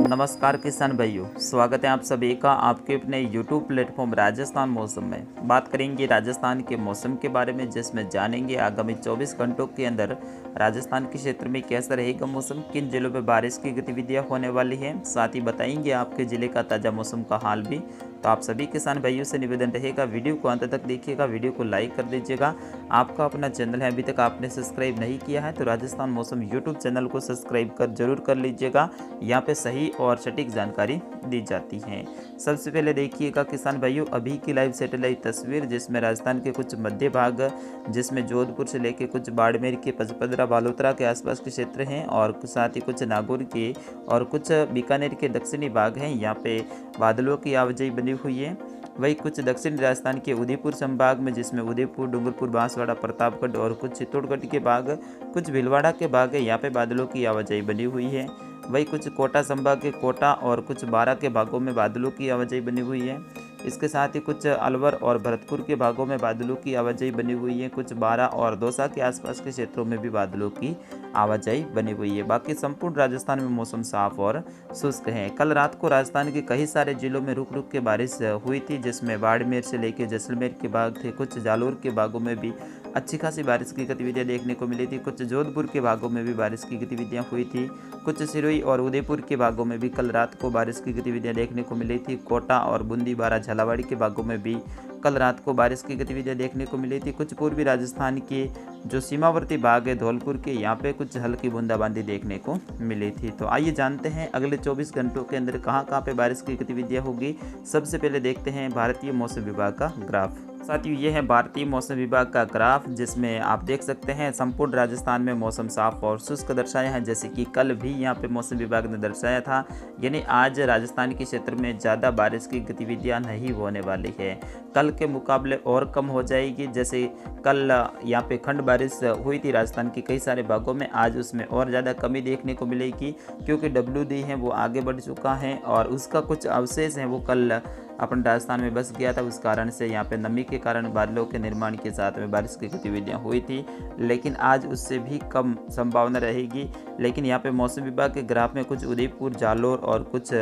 नमस्कार किसान भाइयों, स्वागत है आप सभी का आपके अपने YouTube प्लेटफॉर्म राजस्थान मौसम में। बात करेंगे राजस्थान के मौसम के बारे में, जिसमें जानेंगे आगामी 24 घंटों के अंदर राजस्थान के क्षेत्र में कैसा रहेगा मौसम, किन जिलों में बारिश की गतिविधियां होने वाली हैं, साथ ही बताएंगे आपके ज़िले का ताज़ा मौसम का हाल भी। तो आप सभी किसान भाइयों से निवेदन रहेगा, वीडियो को अंत तक देखिएगा, वीडियो को लाइक कर दीजिएगा। आपका अपना चैनल है, अभी तक आपने सब्सक्राइब नहीं किया है तो राजस्थान मौसम यूट्यूब चैनल को सब्सक्राइब जरूर कर लीजिएगा। यहाँ पे सही और सटीक जानकारी दी जाती है। सबसे पहले देखिएगा किसान भाइयों अभी की लाइव सैटेलाइट तस्वीर, जिसमें राजस्थान के कुछ मध्य भाग, जिसमें जोधपुर से लेकर कुछ बाड़मेर के, पचपदरा, बालोतरा के आसपास के क्षेत्र हैं और साथ ही कुछ नागौर के और कुछ बीकानेर के दक्षिणी भाग हैं। यहाँ पे बादलों की आवाजाही बनी हुई है। वही कुछ दक्षिणी राजस्थान के उदयपुर संभाग में, जिसमें उदयपुर, डूंगरपुर, बांसवाड़ा, प्रतापगढ़ और कुछ चित्तौड़गढ़ के भाग, कुछ भीलवाड़ा के भाग है, यहाँ पे बादलों की आवाजाही बनी हुई है। वही कुछ कोटा संभाग के कोटा और कुछ बारां के भागों में बादलों की आवाजाही बनी हुई है। इसके साथ ही कुछ अलवर और भरतपुर के भागों में बादलों की आवाजाही बनी हुई है। कुछ बारां और दौसा के आसपास के क्षेत्रों में भी बादलों की आवाजाही बनी हुई है। बाकी संपूर्ण राजस्थान में मौसम साफ और शुष्क है। कल रात को राजस्थान के कई सारे जिलों में रुक रुक के बारिश हुई थी, जिसमें बाड़मेर से लेकर जैसलमेर के भाग थे। कुछ जालोर के भागों में भी अच्छी खासी बारिश की गतिविधियां देखने को मिली थी। कुछ जोधपुर के भागों में भी बारिश की गतिविधियां हुई थी। कुछ सिरोही और उदयपुर के भागों में भी कल रात को बारिश की गतिविधियां देखने को मिली थी। कोटा और बूंदी, बारां, झालावाड़ के भागों में भी कल रात को बारिश की गतिविधियां देखने को मिली थी। कुछ पूर्वी राजस्थान के जो सीमावर्ती भाग है धौलपुर के, यहाँ पे कुछ हल्की बूंदाबांदी देखने को मिली थी। तो आइए जानते हैं अगले 24 घंटों के अंदर कहाँ पे बारिश की गतिविधियां होगी। सबसे पहले देखते हैं भारतीय मौसम विभाग का ग्राफ। साथियों ये है भारतीय मौसम विभाग का ग्राफ, जिसमें आप देख सकते हैं संपूर्ण राजस्थान में मौसम साफ और शुष्क दर्शाया है, जैसे कि कल भी यहाँ पे मौसम विभाग ने दर्शाया था। यानी आज राजस्थान के क्षेत्र में ज़्यादा बारिश की गतिविधियाँ नहीं होने वाली है, कल के मुकाबले और कम हो जाएगी। जैसे कल यहाँ पे खंड बारिश हुई थी राजस्थान के कई सारे भागों में, आज उसमें और ज़्यादा कमी देखने को मिलेगी, क्योंकि WD है वो आगे बढ़ चुका है और उसका कुछ अवशेष है वो कल अपन राजस्थान में बस गया था। उस कारण से यहाँ पे नमी के कारण बादलों के निर्माण के साथ में बारिश की गतिविधियाँ हुई थी, लेकिन आज उससे भी कम संभावना रहेगी। लेकिन यहाँ पे मौसम विभाग के ग्राफ में कुछ उदयपुर, जालोर और कुछ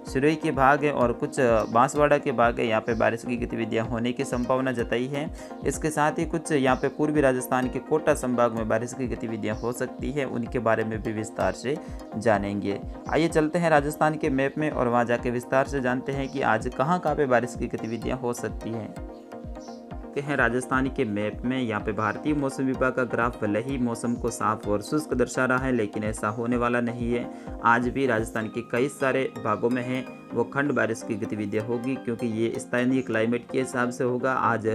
सिरोही के भाग है और कुछ बांसवाड़ा के भाग है, यहाँ पे बारिश की गतिविधियाँ होने की संभावना जताई है। इसके साथ ही कुछ यहाँ पे पूर्वी राजस्थान के कोटा संभाग में बारिश की गतिविधियाँ हो सकती है, उनके बारे में भी विस्तार से जानेंगे। आइए चलते हैं राजस्थान के मैप में और वहाँ जाके विस्तार से जानते हैं कि आज कहाँ पे बारिश की गतिविधियाँ हो सकती हैं। हैं राजस्थान के मैप में, यहाँ पे भारतीय मौसम विभाग का ग्राफ भले ही मौसम को साफ और शुष्क दर्शा रहा है, लेकिन ऐसा होने वाला नहीं है। आज भी राजस्थान के कई सारे भागों में है वो खंड बारिश की गतिविधियाँ होगी, क्योंकि ये स्थानीय क्लाइमेट के हिसाब से होगा। आज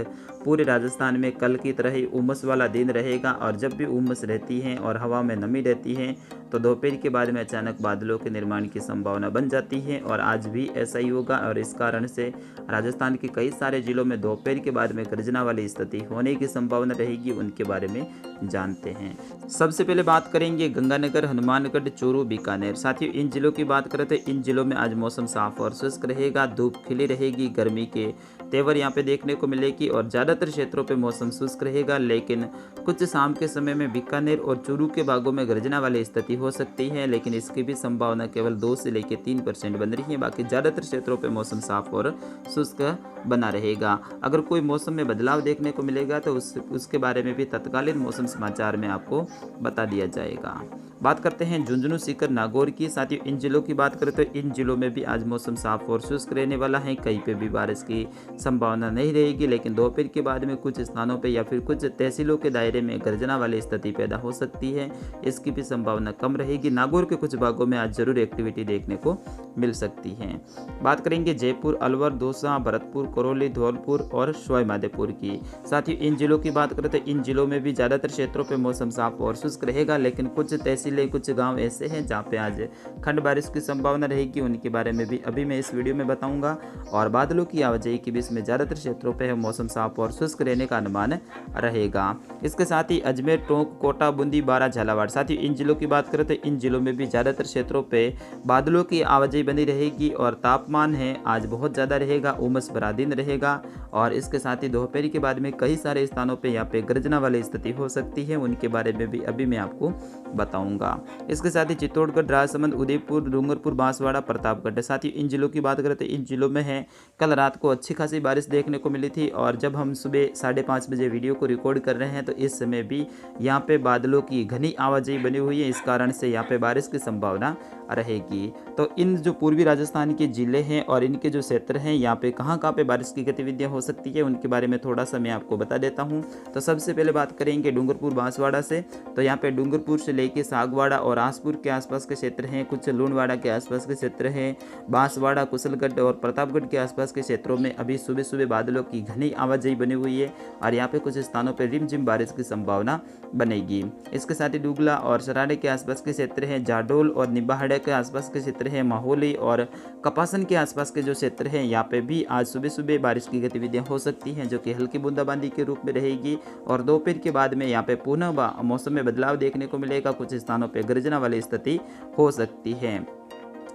पूरे राजस्थान में कल की तरह ही उमस वाला दिन रहेगा, और जब भी उमस रहती है और हवा में नमी रहती है तो दोपहर के बाद में अचानक बादलों के निर्माण की संभावना बन जाती है, और आज भी ऐसा ही होगा। और इस कारण से राजस्थान के कई सारे जिलों में दोपहर के बाद में गर्जना वाली स्थिति होने की संभावना रहेगी, उनके बारे में जानते हैं। सबसे पहले बात करेंगे गंगानगर, हनुमानगढ़, चूरू, बीकानेर। साथियों इन जिलों की बात करें तो इन जिलों में आज मौसम साफ और शुष्क रहेगा, धूप खिली रहेगी, गर्मी के तेवर यहाँ पे देखने को मिलेगी और ज़्यादातर क्षेत्रों पे मौसम शुष्क रहेगा। लेकिन कुछ शाम के समय में बीकानेर और चूरू के भागों में गर्जना वाली स्थिति हो सकती है, लेकिन इसकी भी संभावना केवल 2 से लेकर 3% बन रही है। बाकी ज़्यादातर क्षेत्रों पे मौसम साफ और शुष्क बना रहेगा। अगर कोई मौसम में बदलाव देखने को मिलेगा तो उसके बारे में भी तत्कालीन मौसम समाचार में आपको बता दिया जाएगा। बात करते हैं झुंझुनू, सीकर, नागौर की। साथियों इन जिलों की बात करें तो इन जिलों में भी आज मौसम साफ और शुष्क रहने वाला है, कहीं पे भी बारिश की संभावना नहीं रहेगी। लेकिन दोपहर के बाद में कुछ स्थानों पे या फिर कुछ तहसीलों के दायरे में गर्जना वाली स्थिति पैदा हो सकती है, इसकी भी संभावना कम रहेगी। नागौर के कुछ भागों में आज जरूर एक्टिविटी देखने को मिल सकती है। बात करेंगे जयपुर, अलवर, दौसा, भरतपुर, करौली, धौलपुर और सवाई माधोपुर की। साथ ही इन जिलों की बात करें तो इन जिलों में भी ज़्यादातर क्षेत्रों पर मौसम साफ और शुष्क रहेगा, लेकिन कुछ तहसीलें, कुछ गाँव ऐसे हैं जहाँ पे आज खंड बारिश की संभावना रहेगी, उनके बारे में भी अभी मैं इस वीडियो में बताऊंगा। और बादलों की आवाजाही के बीच में ज़्यादातर क्षेत्रों पे मौसम साफ और शुष्क रहने का अनुमान रहेगा। इसके साथ ही अजमेर, टोंक, कोटा, बूंदी, बारां, झालावाड़। साथ ही इन जिलों की बात करें तो इन जिलों में भी ज़्यादातर क्षेत्रों पे बादलों की आवाजाही आवाजाही बनी रहेगी और तापमान है आज बहुत ज़्यादा रहेगा, उमस भरा दिन रहेगा। और इसके साथ ही दोपहर के बाद में कई सारे स्थानों पे यहाँ पे गर्जना वाली स्थिति हो सकती है, उनके बारे में भी अभी मैं आपको बताऊंगा। इसके साथ ही चित्तौड़गढ़, राजसमंद, उदयपुर, डूंगरपुर, बांसवाड़ा, प्रतापगढ़, साथ ही इन जिलों की बात करें तो इन जिलों में है कल रात को अच्छी खासी बारिश देखने को मिली थी। और जब हम सुबह 5:30 बजे वीडियो को रिकॉर्ड कर रहे हैं तो इस समय भी यहाँ पे बादलों की घनी आवाजाही बनी हुई है, इस कारण से यहाँ पे बारिश की संभावना रहेगी। तो इन जो पूर्वी राजस्थान के जिले हैं और इनके जो क्षेत्र हैं यहाँ पे कहाँ पे बारिश की गतिविधियाँ हो सकती है उनके बारे में थोड़ा सा मैं आपको बता देता हूँ। तो सबसे पहले बात करेंगे डूंगरपुर, बांसवाड़ा से। तो यहाँ पे डूंगरपुर से लेके सागवाड़ा और आसपुर के आसपास के क्षेत्र हैं, कुछ लूणवाड़ा के आसपास के क्षेत्र हैं, बांसवाड़ा, कुशलगढ़ और प्रतापगढ़ के आसपास के क्षेत्रों में अभी सुबह सुबह बादलों की घनी आवाजाही बनी हुई है और यहाँ पे कुछ स्थानों पर रिमझिम बारिश की संभावना बनेगी। इसके साथ ही डुगला और सराड़े के आसपास के क्षेत्र हैं, जाडोल और निबाहड़े के आसपास के क्षेत्र हैं, माहौली और कपासन के आसपास के जो क्षेत्र हैं यहाँ पे भी आज सुबह सुबह बारिश की गतिविधियां हो सकती हैं, जो कि हल्की बूंदाबांदी के रूप में रहेगी। और दोपहर के बाद में यहाँ पे पुनः मौसम में बदलाव देखने को मिलेगा, कुछ स्थानों पे गर्जना वाली स्थिति हो सकती है।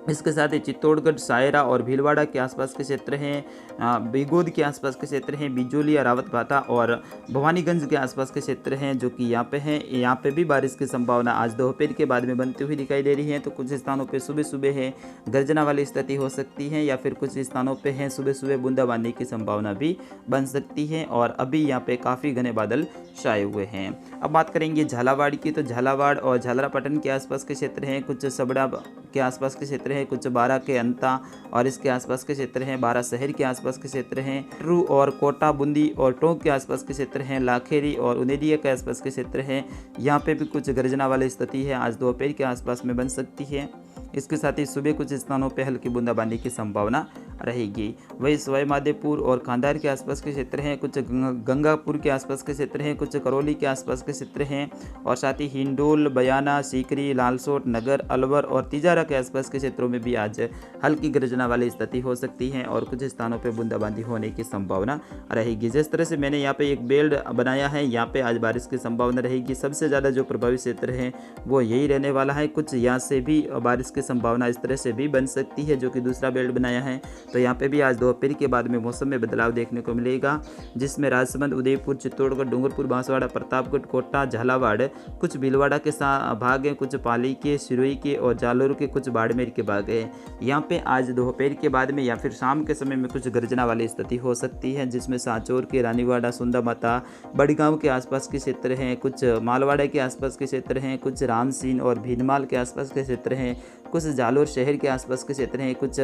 इसके साथ ही चित्तौड़गढ़, सायरा और भीलवाड़ा के आसपास के क्षेत्र हैं, बिगोद के आसपास के क्षेत्र हैं, बिजोलिया, रावतभाटा और भवानीगंज के आसपास के क्षेत्र हैं जो कि यहाँ पे हैं। यहाँ पे भी बारिश की संभावना आज दोपहर के बाद में बनती हुई दिखाई दे रही है। तो कुछ स्थानों पे सुबह सुबह है गर्जना वाली स्थिति हो सकती है या फिर कुछ स्थानों पे है सुबह सुबह बूंदाबांदी की संभावना भी बन सकती है। और अभी यहाँ पे काफ़ी घने बादल छाए हुए हैं। अब बात करेंगे झालावाड़ की। तो झालावाड़ और झालरापाटन के आसपास के क्षेत्र हैं, कुछ सबड़ा के आसपास के क्षेत्र हैं, कुछ बारा के अंता और इसके आसपास के क्षेत्र हैं, बारा शहर के आसपास के क्षेत्र हैं, ट्रू और कोटा, बूंदी और टोंक के आसपास के क्षेत्र हैं, लाखेरी और उनेरिया के आसपास के क्षेत्र हैं। यहाँ पे भी कुछ गर्जना वाली स्थिति है आज दोपहर के आसपास में बन सकती है। इसके साथ ही सुबह कुछ स्थानों पर हल्की बूंदाबांदी की संभावना रहेगी। वही सवाई माधोपुर और खांदार के आसपास के क्षेत्र हैं, कुछ गंगापुर के आसपास के क्षेत्र हैं, कुछ करौली के आसपास के क्षेत्र हैं और साथ ही हिंडोल, बयाना, सीकरी, लालसोट, नगर, अलवर और तिजारा के आसपास के क्षेत्रों में भी आज हल्की गर्जना वाली स्थिति हो सकती है और कुछ स्थानों पर बूंदाबांदी होने की संभावना रहेगी। जिस तरह से मैंने यहाँ पे एक बेल्ट बनाया है, यहाँ पे आज बारिश की संभावना रहेगी। सबसे ज़्यादा जो प्रभावित क्षेत्र है वो यही रहने वाला है। कुछ यहाँ से भी बारिश की संभावना इस तरह से भी बन सकती है जो कि दूसरा बेल्ट बनाया है। तो यहाँ पे भी आज दोपहर के बाद में मौसम में बदलाव देखने को मिलेगा, जिसमें राजसमंद, उदयपुर, चित्तौड़गढ़, डूंगरपुर, बांसवाड़ा, प्रतापगढ़, कोटा, झालावाड़, कुछ भीलवाड़ा के भाग हैं, कुछ पाली के, सिरोही के और जालोर के कुछ बाड़मेर के भाग हैं। यहाँ पे आज दोपहर के बाद में या फिर शाम के समय में कुछ गर्जना वाली स्थिति हो सकती है, जिसमें सांचौर के, रानीवाड़ा, सुंदा माता, बड़गांव के आसपास के क्षेत्र हैं, कुछ मालवाड़ा के आसपास के क्षेत्र हैं, कुछ रामसीन और भीनमाल के आसपास के क्षेत्र हैं, कुछ जालोर शहर के आसपास के क्षेत्र हैं, कुछ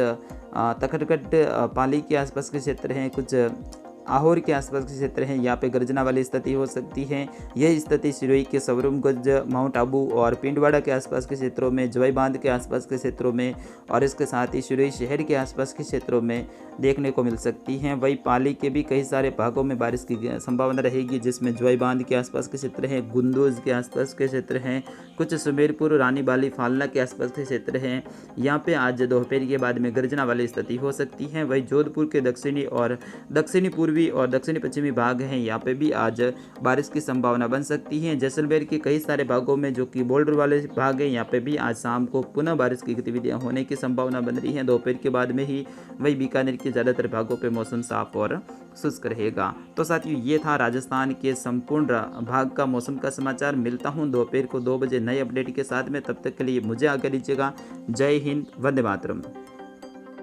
तखतगढ़ पाली के आसपास के क्षेत्र हैं, कुछ आहोर के आसपास के क्षेत्र हैं। यहाँ पे गर्जना वाली स्थिति हो सकती है। यह स्थिति सिरोही के सवरुमगंज, माउंट आबू और पिंडवाड़ा के आसपास के क्षेत्रों में, जवाई बांध के आसपास के क्षेत्रों में और इसके साथ ही सिरोही शहर के आसपास के क्षेत्रों में देखने को मिल सकती हैं। वही पाली के भी कई सारे भागों में बारिश की संभावना रहेगी, जिसमें जवाई बांध के आसपास के क्षेत्र हैं, गुंदोज के आसपास के क्षेत्र हैं, कुछ सुमेरपुर, रानी बाली, फालना के आसपास के क्षेत्र हैं। यहाँ पे आज दोपहर के बाद में गर्जना वाली स्थिति हो सकती है। वही जोधपुर के दक्षिणी और दक्षिणी पूर्वी और दक्षिणी पश्चिमी भाग हैं, यहाँ पे भी आज बारिश की संभावना बन सकती है। जैसलमेर के कई सारे भागों में जो कि बॉर्डर वाले भाग हैं, यहाँ पे भी आज शाम को पुनः बारिश की गतिविधियाँ होने की संभावना बन रही है दोपहर के बाद में ही। वही बीकानेर के ज़्यादातर भागों पे मौसम साफ और शुष्क रहेगा। तो साथियों, ये था राजस्थान के संपूर्ण भाग का मौसम का समाचार। मिलता हूँ दोपहर को 2 बजे नए अपडेट के साथ में। तब तक के लिए मुझे आज्ञा दीजिएगा। जय हिंद, वंदे मातरम।